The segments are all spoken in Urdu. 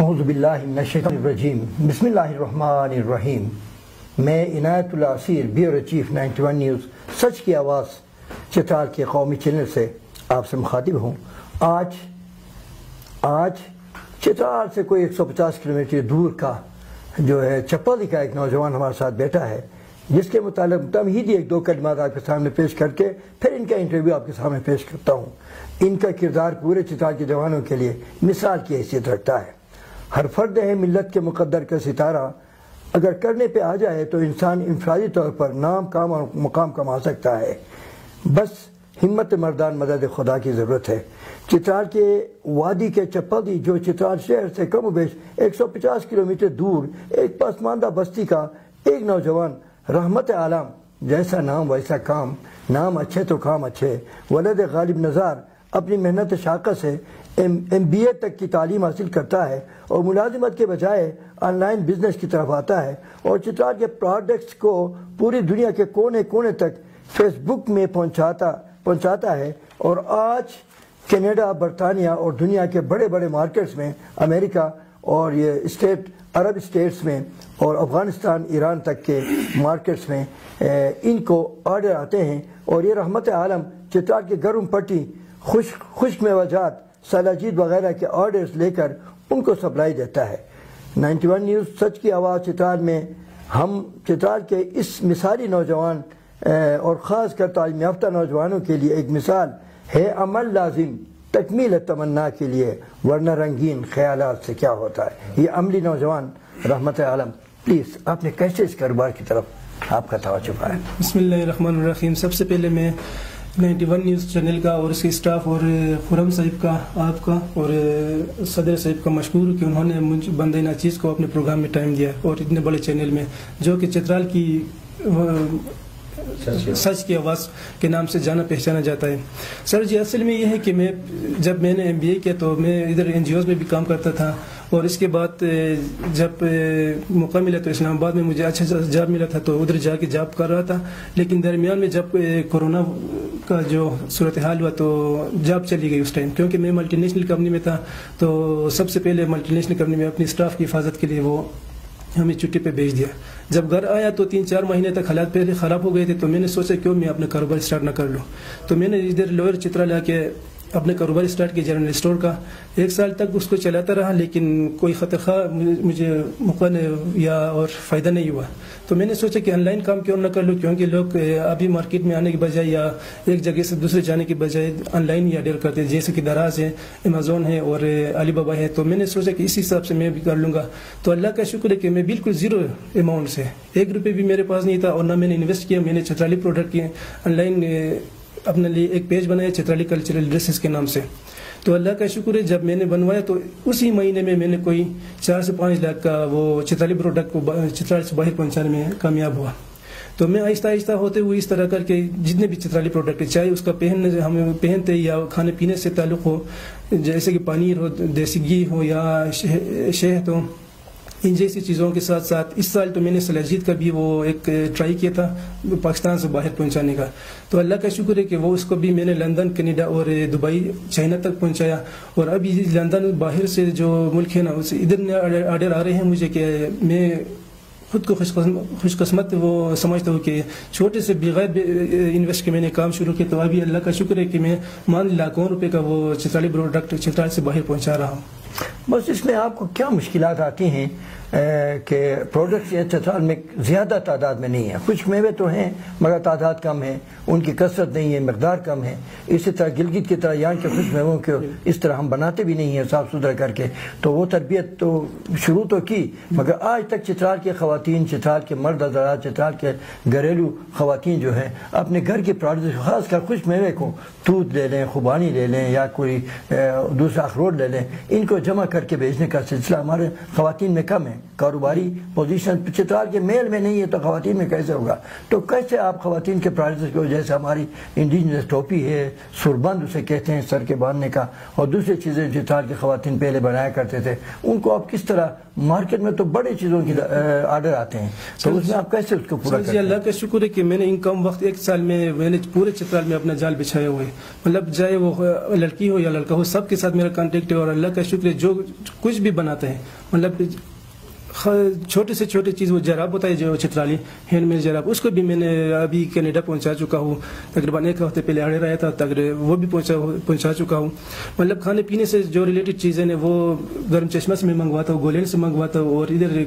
اعوذ باللہ من الشیطان الرجیم بسم اللہ الرحمن الرحیم۔ میں عنایت اللہ اسیر، بیورو چیف 91 نیوز سچ کی آواز چترال کے قومی چینل سے آپ سے مخاطب ہوں۔ آج چترال سے کوئی 150 کلومیٹر دور کا جو ہے چپالی کا ایک نوجوان ہمارے ساتھ بیٹھا ہے، جس کے متعلق تمہیدی ایک دو کلمات آپ کے سامنے پیش کر کے پھر ان کا انٹرویو آپ کے سامنے پیش کرتا ہوں۔ ان کا کردار پورے چترال کے جوانوں کے لیے مثال کی حیثیت رکھتا ہے۔ ہر فرد ہے ملت کے مقدر کا ستارہ، اگر کرنے پہ آ جائے تو انسان انفرادی طور پر نام، کام اور مقام کما سکتا ہے، بس ہمت مردان مدد خدا کی ضرورت ہے۔ چترال کے وادی کے چپالی، جو چترال شہر سے کم و بیش 150 کلومیٹر دور ایک پسماندہ بستی کا ایک نوجوان، رحمت عالم، جیسا نام ویسا کام، نام اچھے تو کام اچھے، ولد غالب نزار، اپنی محنت شاقہ سے MBA تک کی تعلیم حاصل کرتا ہے اور ملازمت کے بجائے آن لائن بزنس کی طرف آتا ہے اور چترال کے پروڈکٹس کو پوری دنیا کے کونے کونے تک فیس بک میں پہنچاتا ہے، اور آج کینیڈا، برطانیہ اور دنیا کے بڑے بڑے مارکیٹس میں، امریکہ اور یہ عرب اسٹیٹس میں اور افغانستان، ایران تک کے مارکیٹس میں ان کو آرڈر آتے ہیں، اور یہ رحمت عالم چترال کے گرم پٹی، خشک میوجات، سلاجید وغیرہ کے آرڈرز لے کر ان کو سپلائی دیتا ہے۔ 91 نیوز سچ کی آواز چترال میں ہم چترال کے اس مثالی نوجوان اور خاص کر تعلیم یافتہ نوجوانوں کے لیے ایک مثال ہے، عمل لازم تکمیل تمنا کے لیے، ورنہ رنگین خیالات سے کیا ہوتا ہے۔ یہ عملی نوجوان رحمت عالم، پلیز آپ نے کیسے اس کاروبار کی طرف آپ کا توجہ پایا؟ بسم اللہ الرحمن الرحیم۔ سب سے پہلے میں 91 نیوز چینل کا اور اس کے اسٹاف اور خرم صاحب کا، آپ کا اور صدر صاحب کا مشکور کہ انہوں نے مجھے بندہ ناچیز کو اپنے پروگرام میں ٹائم دیا، اور اتنے بڑے چینل میں جو کہ چترال کی سچ کی آواز کے نام سے جانا پہچانا جاتا ہے۔ سر جی، اصل میں یہ ہے کہ جب میں نے MBA کیا تو میں ادھر NGOs میں بھی کام کرتا تھا، اور اس کے بعد جب موقع ملا تو اسلام آباد میں مجھے اچھا جاب ملا تھا، تو ادھر جا کے جاب کر رہا تھا، لیکن درمیان میں جب کورونا کا جو صورتحال ہوا تو جاب چلی گئی اس ٹائم، کیونکہ میں ملٹی نیشنل کمپنی میں تھا، تو سب سے پہلے ملٹی نیشنل کمپنی میں اپنی اسٹاف کی حفاظت کے لیے وہ ہمیں چھٹی پہ بھیج دیا۔ جب گھر آیا تو 3-4 مہینے تک حالات پہلے خراب ہو گئے تھے، تو میں نے سوچا کیوں میں اپنا کاروبار اسٹارٹ نہ کر لوں، تو میں نے ادھر لوئر چترال آ کے اپنے کاروبار اسٹارٹ کیا، جنرل اسٹور کا۔ 1 سال تک اس کو چلاتا رہا، لیکن کوئی خطر خواہ مجھے موقع یا اور فائدہ نہیں ہوا، تو میں نے سوچا کہ آن لائن کام کیوں نہ کر لوں، کیونکہ لوگ ابھی مارکیٹ میں آنے کے بجائے یا ایک جگہ سے دوسرے جانے کے بجائے آن لائن ہی آرڈر کرتے ہیں، جیسے کہ دراز ہے، امیزون ہے اور علی بابا ہے، تو میں نے سوچا کہ اسی حساب سے میں بھی کر لوں گا۔ تو اللہ کا شکر ہے کہ میں بالکل زیرو اماؤنٹ سے، 1 روپے بھی میرے پاس نہیں تھا، اور نہ میں نے انویسٹ کیا۔ میں نے چترالی پروڈکٹ کی آن لائن اپنے لیے ایک پیج بنایا چترالی کلچرل ڈریسز کے نام سے، تو اللہ کا شکر ہے جب میں نے بنوایا تو اسی مہینے میں نے کوئی 4 سے 5 لاکھ کا وہ چترالی پروڈکٹ کو چترال سے باہر پہنچانے میں کامیاب ہوا۔ تو میں آہستہ آہستہ ہوتے ہوئے اس طرح کر کے جتنے بھی چترالی پروڈکٹ ہے، چاہے اس کا ہم پہنتے یا کھانے پینے سے تعلق ہو، جیسے کہ پنیر ہو، دیسی گھی ہو یا شہد ہو، ان جیسی چیزوں کے ساتھ ساتھ اس سال تو میں نے سلاجید کا بھی وہ ایک ٹرائی کیا تھا پاکستان سے باہر پہنچانے کا، تو اللہ کا شکر ہے کہ وہ اس کو بھی میں نے لندن، کینیڈا اور دبئی، چائنا تک پہنچایا، اور ابھی لندن باہر سے جو ملک ہے نا، اسے ادھر آرڈر آ رہے ہیں مجھے، کہ میں خود کو خوش قسمت وہ سمجھتا ہوں کہ چھوٹے سے بغیر انویسٹ کے میں نے کام شروع کیا، تو ابھی اللہ کا شکر ہے کہ میں لاکھوں روپے کا وہ چترالی پروڈکٹ چترال سے باہر پہنچا رہا ہوں۔ بس اس میں آپ کو کیا مشکلات آتی ہیں کہ پروڈکٹس یہ چترال میں زیادہ تعداد میں نہیں ہیں؟ خشک میوے تو ہیں مگر تعداد کم ہے، ان کی کثرت نہیں ہے، مقدار کم ہے۔ اسی طرح گلگت کی طرح یہاں کے خشک میووں کے اس طرح ہم بناتے بھی نہیں ہیں صاف ستھرا کر کے، تو وہ تربیت تو شروع تو کی، مگر آج تک چترال کے خواتین، چترال کے مرد حضرات، چترال کے گھریلو خواتین جو ہیں اپنے گھر کے پروڈکٹس، خاص کر خشک میوے کو، دودھ لے لیں، خوبانی لے لیں یا کوئی دوسرا اخروٹ لے لیں، ان کو جمع کر کے بیچنے کا سلسلہ ہمارے خواتین میں کم ہے۔ کاروباری پوزیشن چترال کے میل میں نہیں ہے تو خواتین میں کیسے ہوگا؟ تو کیسے آپ خواتین کے پروڈکٹس کو، جیسے ہماری انڈیجنس ٹوپی ہے، سربند اسے کہتے ہیں سر کے باندھنے کا، اور دوسری چیزیں چترال کی خواتین پہلے بنایا کرتے تھے، ان کو آپ کس طرح مارکیٹ میں تو بڑے چیزوں کی آرڈر آتے ہیں، تو اس میں آپ کیسے اس کو پورا کرتے ہیں؟ اللہ کا شکر ہے کہ میں نے ان کم وقت 1 سال میں نے پورے چترال میں اپنا جال بچھایا ہوئے، مطلب چاہے وہ لڑکی ہو یا لڑکا ہو، سب کے ساتھ میرا کانٹیکٹ ہے، اور اللہ کا شکر ہے جو کچھ بھی بناتے ہیں، مطلب چھوٹے سے چھوٹے چیز، وہ جراب ہوتا ہے جو چترالی ہینڈ میڈ جراب، اس کو بھی میں نے ابھی کینیڈا پہنچا چکا ہوں، تقریباً 1 ہفتے پہلے آڈر آیا تھا، وہ بھی پہنچا چکا ہوں۔ مطلب کھانے پینے سے جو ریلیٹڈ چیزیں ہیں وہ گرم چشمہ سے میں منگواتا ہوں، گولین سے منگواتا ہوں، اور ادھر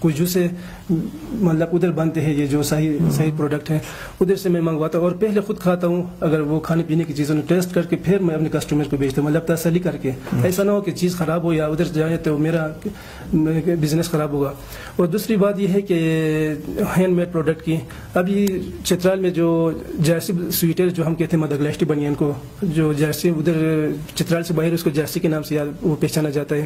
کجو سے مطلب ادھر بنتے ہیں یہ جو صحیح پروڈکٹ ہیں، ادھر سے میں منگواتا ہوں، اور پہلے خود کھاتا ہوں، اگر وہ کھانے پینے کی چیزوں ٹیسٹ کر کے پھر میں اپنے کسٹمر کو بھیجتا ہوں، مطلب تسلی کر کے، ایسا نہ ہو کہ چیز خراب ہو یا ادھر جائے تو میرا بزنس خراب ہوگا۔ اور دوسری بات یہ ہے کہ ہینڈ میڈ پروڈکٹ کی، ابھی چترال میں جو جرسی سویٹر جو ہم کہتے ہیں مدگلاشٹی بنیان کو، جو جرسی ادھر چترال سے باہر اس کو جرسی کے نام سے وہ پہچانا جاتا ہے،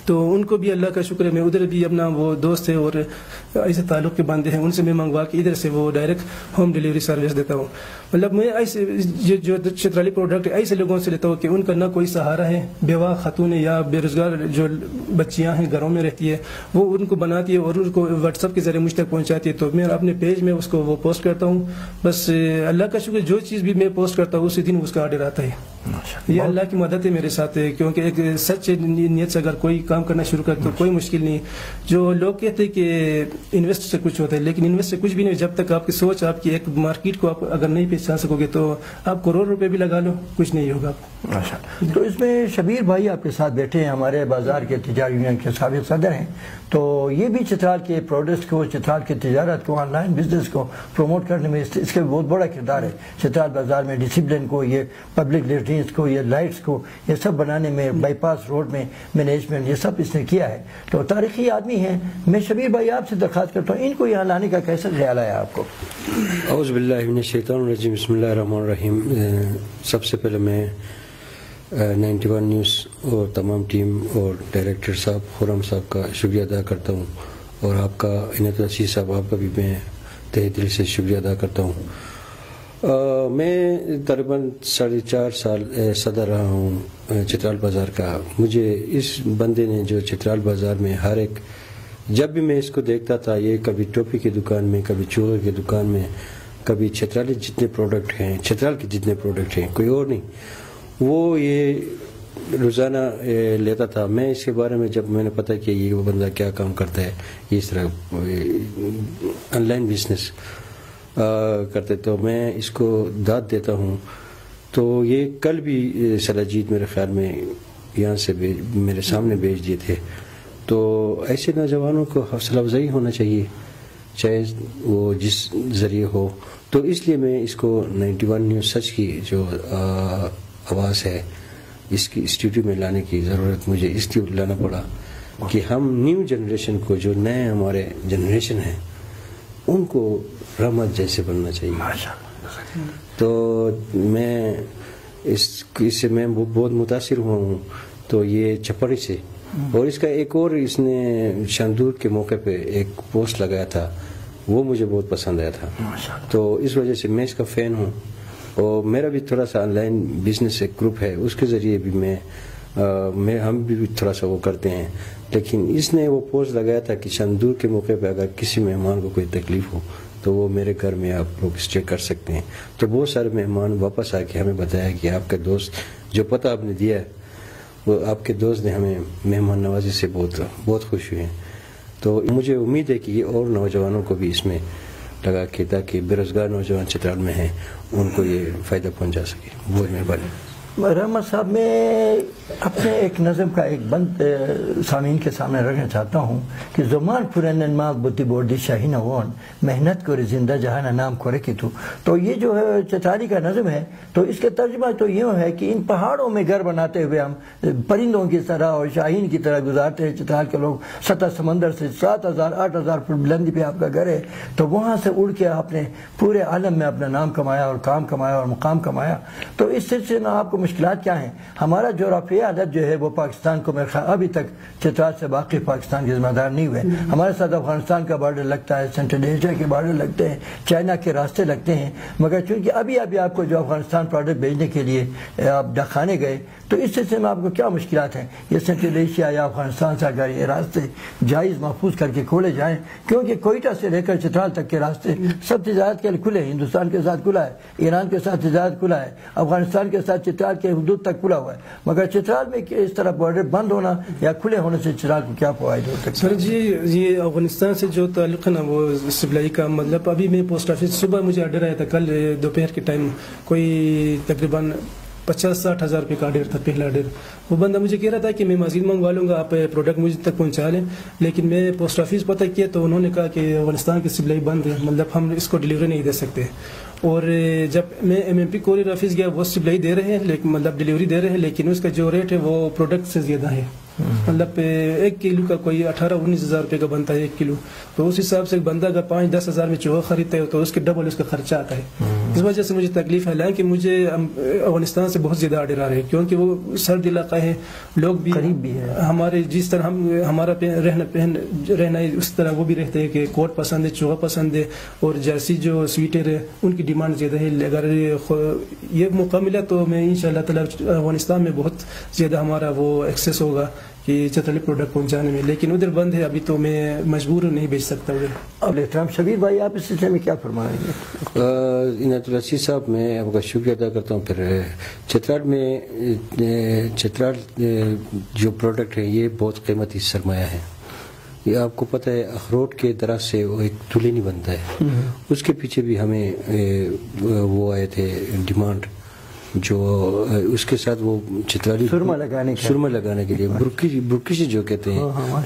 تو ان کو بھی اللہ کا شکر ہے، میں ادھر بھی اپنا وہ دوست ہے اور ایسے تعلق کے بندے ہیں، ان سے میں منگوا کے ادھر سے وہ ڈائریکٹ ہوم ڈیلیوری سروس دیتا ہوں۔ مطلب میں ایسے جو چترالی پروڈکٹ ایسے لوگوں سے لیتا ہوں کہ ان کا نہ کوئی سہارا ہے، بیوہ خاتون یا بے روزگار جو بچیاں ہیں گھروں میں رہتی ہے، وہ ان کو بناتی ہے اور ان کو واٹس ایپ کے ذریعے مجھ تک پہنچاتی ہے، تو میں اپنے پیج میں اس کو وہ پوسٹ کرتا ہوں، بس اللہ کا شکر جو چیز بھی میں پوسٹ کرتا ہوں اسی دن اس کا آرڈر آتا ہے۔ یہ اللہ کی مدد ہے میرے ساتھ، کیونکہ ایک سچ نیت سے اگر کوئی کام کرنا شروع کر تو کوئی مشکل نہیں۔ جو لوگ کہتے ہیں کہ انویسٹ سے کچھ ہوتا ہے، لیکن انویسٹ سے کچھ بھی نہیں، جب تک آپ کی سوچ، آپ کی ایک مارکیٹ کو آپ اگر نہیں پہچان سکو گے تو آپ کروڑ روپے بھی لگا لو، کچھ نہیں ہوگا۔ تو اس میں شبیر بھائی آپ کے ساتھ بیٹھے ہیں، ہمارے بازار کے تجارت یونین کے سابق صدر ہیں، تو یہ بھی چترال کے پروڈکٹس کو، چترال کی تجارت کو، آن لائن بزنس کو پروموٹ کرنے میں اس کا بہت بڑا کردار ہے۔ چترال بازار میں ڈسپلن کو، یہ پبلک لیٹرینس کو، یہ لائٹس کو، یہ سب بنانے میں، بائی پاس روڈ میں مینجمنٹ، یہ سب اس نے کیا ہے، تو تاریخی آدمی ہیں۔ میں شبیر بھائی آپ سے درخواست کرتا ہوں، ان کو یہاں لانے کا کیسا خیال آیا آپ کو؟ اعوذ باللہ من الشیطان الرجیم، بسم اللہ الرحمن الرحیم۔ سب سے پہلے میں 91 نیوز اور تمام ٹیم اور ڈائریکٹر صاحب خرم صاحب کا شکریہ ادا کرتا ہوں، اور آپ کا عنایت رشید صاحب، آپ کا بھی میں تہہ دل سے شکریہ ادا کرتا ہوں۔ میں تقریباً 4.5 سال صدر رہا ہوں چترال بازار کا۔ مجھے اس بندے نے جو چترال بازار میں ہر ایک، جب بھی میں اس کو دیکھتا تھا، یہ کبھی ٹوپی کی دکان میں، کبھی چوغے کی دکان میں، کبھی چترالی جتنے پروڈکٹ ہیں، چترال کے جتنے پروڈکٹ ہیں، کوئی اور نہیں، وہ یہ روزانہ لیتا تھا۔ میں اس کے بارے میں جب میں نے پتہ کہ یہ وہ بندہ کیا کام کرتا ہے، اس طرح آن لائن بزنس کرتے، تو میں اس کو داد دیتا ہوں۔ تو یہ کل بھی سلاجید میرے خیال میں یہاں سے میرے سامنے بھیج دیے تھے۔ تو ایسے نوجوانوں کو حوصلہ افزائی ہونا چاہیے، چاہے وہ جس ذریعے ہو۔ تو اس لیے میں اس کو 91 نیوز سچ کی جو آواز ہے، اس کی اسٹوڈیو میں لانے کی ضرورت مجھے اس لیے لانا پڑا کہ ہم نیو جنریشن کو، جو نئے ہمارے جنریشن ہیں، ان کو رحمت جیسے بننا چاہیے۔ تو میں اس سے میں بہت متاثر ہوا ہوں۔ تو یہ چپڑی سے، اور اس کا ایک اور اس نے شاندور کے موقع پہ ایک پوسٹ لگایا تھا، وہ مجھے بہت پسند آیا تھا۔ تو اس وجہ سے میں اس کا فین ہوں، اور میرا بھی تھوڑا سا آن لائن بزنس ایک گروپ ہے، اس کے ذریعے بھی ہم بھی تھوڑا سا وہ کرتے ہیں۔ لیکن اس نے وہ پوسٹ لگایا تھا کہ شاندور کے موقع پہ اگر کسی مہمان کو کوئی تکلیف ہو تو وہ میرے گھر میں آپ لوگ اسٹے کر سکتے ہیں۔ تو بہت سارے مہمان واپس آ کے ہمیں بتایا کہ آپ کا دوست، جو پتہ آپ نے دیا ہے، وہ آپ کے دوست نے ہمیں مہمان نوازی سے بہت خوش ہوئے ہیں۔ تو مجھے امید ہے کہ یہ اور نوجوانوں کو بھی اس میں لگا کے، تاکہ بے روزگار نوجوان چترال میں ہیں ان کو یہ فائدہ پہنچا سکے۔ بہت مہربانی۔ رحمت صاحب، میں اپنے ایک نظم کا ایک بند سامعین کے سامنے رکھنا چاہتا ہوں کہ زمان پورنن ماغ بوتی بوردی شاہی نوان محنت کو زندہ جہانا نام کو رکھی تو یہ جو ہے چترالی کا نظم ہے، تو اس کا ترجمہ تو یہ ہے کہ ان پہاڑوں میں گھر بناتے ہوئے ہم پرندوں کی طرح اور شاہین کی طرح گزارتے ہیں۔ چترال کے لوگ سطح سمندر سے 7,000 8,000 فٹ بلندی پہ آپ کا گھر ہے، تو وہاں سے اڑ کے آپ نے پورے عالم میں اپنا نام کمایا اور کام کمایا اور مقام کمایا۔ تو اس سلسلے میں آپ کو مشکلات کیا ہیں؟ ہمارا جغرافیہ عدد جو ہے وہ پاکستان کو میرے خیال ابھی تک چترال سے باقی پاکستان کے ذمہ دار نہیں ہوئے. ہمارے ساتھ افغانستان کا بارڈر لگتا ہے، سینٹرل ایشیا کے بارڈر لگتے ہیں، چائنا کے راستے لگتے ہیں، مگر چونکہ ابھی آپ کو جو افغانستان پروڈکٹ بھیجنے کے لیے آپ ڈاکخانے گئے تو اس سلسلے میں آپ کو کیا مشکلات ہیں؟ یہ سینٹرل ایشیا یا افغانستان سے اگر یہ راستے جائز محفوظ کر کے کھولے جائیں، کیونکہ کوئٹہ سے لے کر چترال تک کے راستے سب تجارت کے لیے کھلے ہیں، ہندوستان کے ساتھ کھلا ہے، ایران کے ساتھ تجارت کھلا ہے، افغانستان کے ساتھ چترال کے حدود تک کھلا ہوا ہے، مگر چترال میں اس طرح بارڈر بند ہونا یا کھلے ہونے سے چترال کو کیا فوائد ہو سکتا ہے؟ سر جی یہ افغانستان سے جو تعلق ہے نا وہ سپلائی کا، مطلب ابھی میں پوسٹ آفس صبح مجھے آرڈر آیا تھا، کل دوپہر کے ٹائم کوئی تقریباً 50-60 ہزار روپے کا آرڈر تھا، پہلا آرڈر. وہ بندہ مجھے کہہ رہا تھا کہ میں مزید منگوا لوں گا، آپ پروڈکٹ مجھے تک پہنچا لیں، لیکن میں پوسٹ آفس پتہ کیا تو انہوں نے کہا کہ افغانستان کی سپلائی بند ہے، مطلب ہم اس کو ڈلیوری نہیں دے سکتے. اور جب میں MMP کوریئر آفس گیا وہ سپلائی دے رہے ہیں، لیکن مطلب ڈلیوری دے رہے ہیں، لیکن اس کا جو ریٹ ہے وہ پروڈکٹ سے زیادہ ہے. مطلب 1 کلو کا کوئی 18-19 ہزار روپے کا بنتا ہے 1 کلو، تو اس حساب سے ایک بندہ اگر 5-10 ہزار میں چوہا خریدتا ہے تو اس کے ڈبل اس کا خرچہ آتا ہے. اس وجہ سے مجھے تکلیف ہے، حالانکہ مجھے افغانستان سے بہت زیادہ آرڈر آ رہے ہیں کیونکہ وہ سرد علاقہ ہے، لوگ بھی قریب بھی ہے، ہمارے جس طرح ہمارا رہنا ہے اس طرح وہ بھی رہتے ہیں کہ کوٹ پسند ہے، چوہا پسند ہے، اور جرسی جو سویٹر ہے ان کی ڈیمانڈ زیادہ ہے. اگر یہ موقع ملا تو میں انشاءاللہ تعالی افغانستان میں بہت زیادہ ہمارا وہ ایکسیس ہوگا کہ چترالی پروڈکٹ پہنچانے میں، لیکن ادھر بند ہے ابھی تو میں مجبور نہیں بھیج سکتا ادھر. اب احترام شبیر بھائی آپ اس سلسلے میں کیا فرمائیں گے؟ عنایت اللہ رشید صاحب میں آپ کا شکریہ ادا کرتا ہوں. پھر چترال جو پروڈکٹ ہے یہ بہت قیمتی سرمایہ ہے. یہ آپ کو پتہ ہے اخروٹ کے درخت سے وہ ایک تلے نہیں بنتا ہے، اس کے پیچھے بھی ہمیں وہ آئے تھے ڈیمانڈ، جو اس کے ساتھ وہ چترالی سرما لگانے کے لیے برکشی جو کہتے ہیں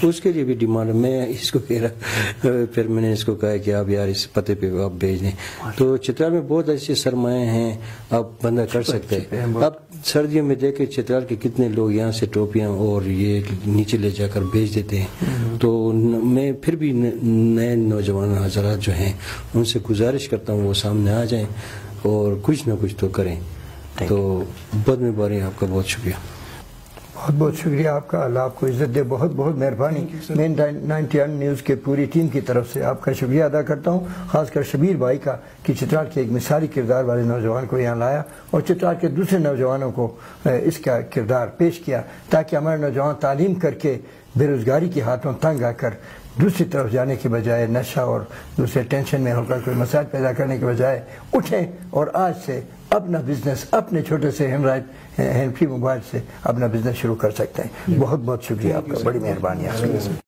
اس کے لیے بھی ڈیمانڈ. میں اس کو کہہ رہا، پھر میں نے اس کو کہا کہ آپ یار اس پتے پہ آپ بھیج دیں. تو چترال میں بہت ایسے سرمایہ ہیں آپ بندہ کر سکتے ہیں. اب سردیوں میں دیکھیں چترال کے کتنے لوگ یہاں سے ٹوپیاں اور یہ نیچے لے جا کر بیچ دیتے ہیں. تو میں پھر بھی نئے نوجوان حضرات جو ہیں ان سے گزارش کرتا ہوں وہ سامنے آ جائیں اور کچھ نہ کچھ تو کریں. تو بہت مہربانی آپ کا، بہت شکریہ. بہت بہت شکریہ آپ کا، اللہ آپ کو عزت دے. بہت بہت مہربانی. میں 91 نیوز کے پوری ٹیم کی طرف سے آپ کا شکریہ ادا کرتا ہوں، خاص کر شبیر بھائی کا کہ چترال کے ایک مثالی کردار والے نوجوان کو یہاں لایا اور چترال کے دوسرے نوجوانوں کو اس کا کردار پیش کیا تاکہ ہمارے نوجوان تعلیم کر کے بے روزگاری کے ہاتھوں تنگ آ کر دوسری طرف جانے کے بجائے نشہ اور دوسرے ٹینشن میں ہو کر کوئی مسائل پیدا کرنے کے بجائے اٹھیں اور آج سے اپنا بزنس اپنے چھوٹے سے ہینڈ فری موبائل سے اپنا بزنس شروع کر سکتے ہیں. بہت بہت شکریہ آپ کا، بڑی مہربانی آپ کی.